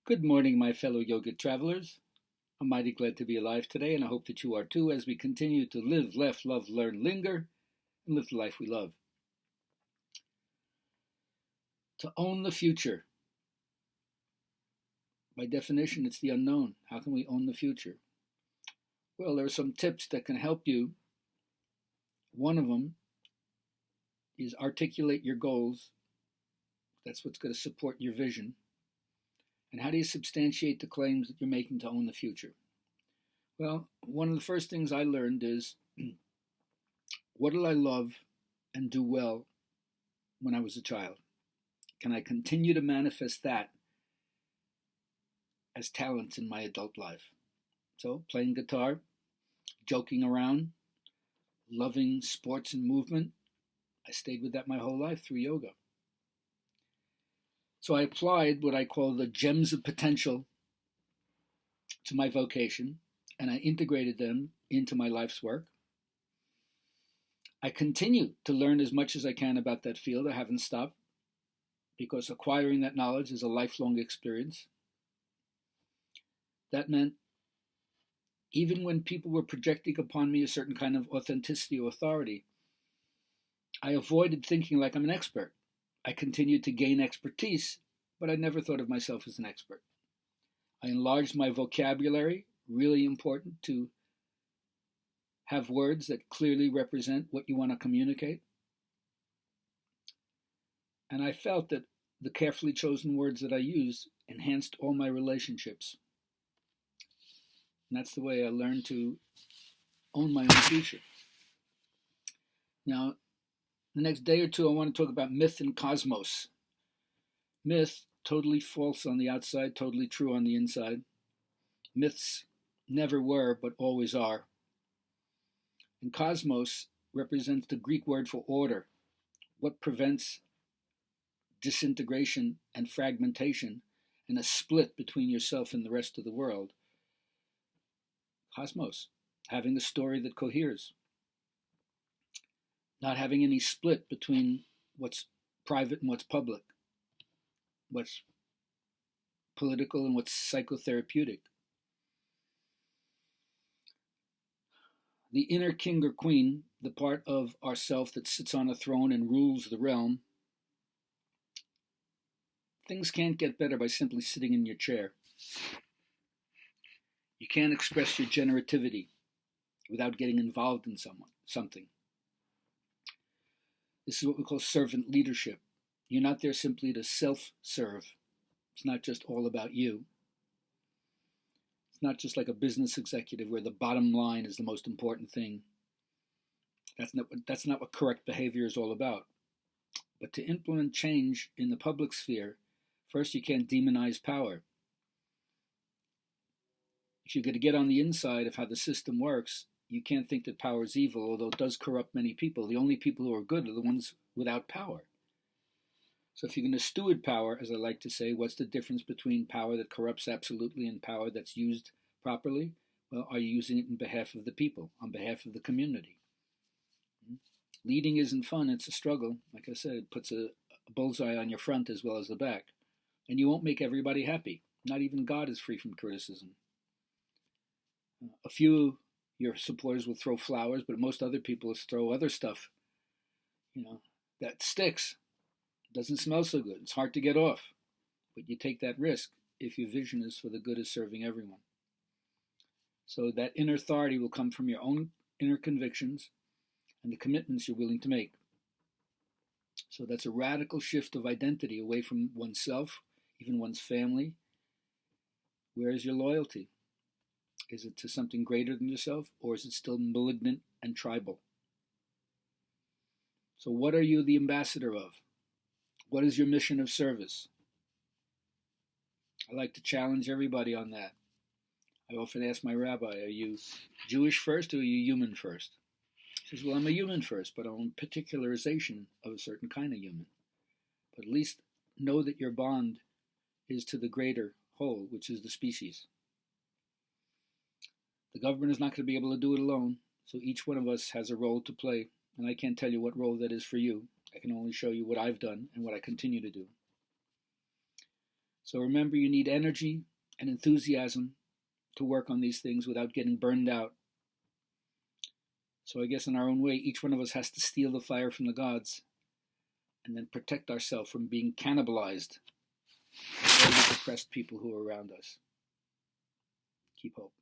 Good morning, my fellow yogic travelers. I'm mighty glad to be alive today, and I hope that you are too as we continue to live, laugh, love, learn, linger, and live the life we love. To own the future. By definition, it's the unknown. How can we own the future? Well, there are some tips that can help you. One of them is articulate your goals. That's what's going to support your vision. And how do you substantiate the claims that you're making to own the future? Well, one of the first things I learned is what did I love and do well when I was a child? Can I continue to manifest that as talents in my adult life? So, playing guitar, joking around, loving sports and movement. I stayed with that my whole life through yoga. So I applied what I call the gems of potential to my vocation, and I integrated them into my life's work. I continue to learn as much as I can about that field. I haven't stopped because acquiring that knowledge is a lifelong experience. That meant even when people were projecting upon me a certain kind of authenticity or authority, I avoided thinking like I'm an expert. I continued to gain expertise, but I never thought of myself as an expert. I enlarged my vocabulary, really important to have words that clearly represent what you want to communicate. And I felt that the carefully chosen words that I used enhanced all my relationships. And that's the way I learned to own my own future. Now, the next day or two, I want to talk about myth and cosmos. Myth, totally false on the outside, totally true on the inside. Myths never were, but always are. And cosmos represents the Greek word for order, what prevents disintegration and fragmentation and a split between yourself and the rest of the world. Cosmos, having a story that coheres, not having any split between what's private and what's public, what's political and what's psychotherapeutic. The inner king or queen, the part of ourself that sits on a throne and rules the realm, things can't get better by simply sitting in your chair. You can't express your generativity without getting involved in something. This is what we call servant leadership. You're not there simply to self-serve. It's not just all about you. It's not just like a business executive where the bottom line is the most important thing. That's not what correct behavior is all about. But to implement change in the public sphere, first you can't demonize power. If you're going to get on the inside of how the system works, you can't think that power is evil, although it does corrupt many people. The only people who are good are the ones without power. So if you're going to steward power, as I like to say, what's the difference between power that corrupts absolutely and power that's used properly? Well, are you using it in behalf of the people, on behalf of the community? Leading isn't fun, it's a struggle. Like I said, it puts a bullseye on your front as well as the back. And you won't make everybody happy. Not even God is free from criticism. A few your supporters will throw flowers, but most other people throw other stuff, that sticks. It doesn't smell so good. It's hard to get off. But you take that risk if your vision is for the good of serving everyone. So that inner authority will come from your own inner convictions and the commitments you're willing to make. So that's a radical shift of identity away from oneself, even one's family. Where is your loyalty? Is it to something greater than yourself, or is it still malignant and tribal? So what are you the ambassador of? What is your mission of service? I like to challenge everybody on that. I often ask my rabbi, are you Jewish first or are you human first? He says, well, I'm a human first, but I'm a particularization of a certain kind of human. But at least know that your bond is to the greater whole, which is the species. The government is not going to be able to do it alone, so each one of us has a role to play, and I can't tell you what role that is for you. I can only show you what I've done and what I continue to do. So remember, you need energy and enthusiasm to work on these things without getting burned out. So I guess in our own way, each one of us has to steal the fire from the gods and then protect ourselves from being cannibalized by all the depressed people who are around us. Keep hope.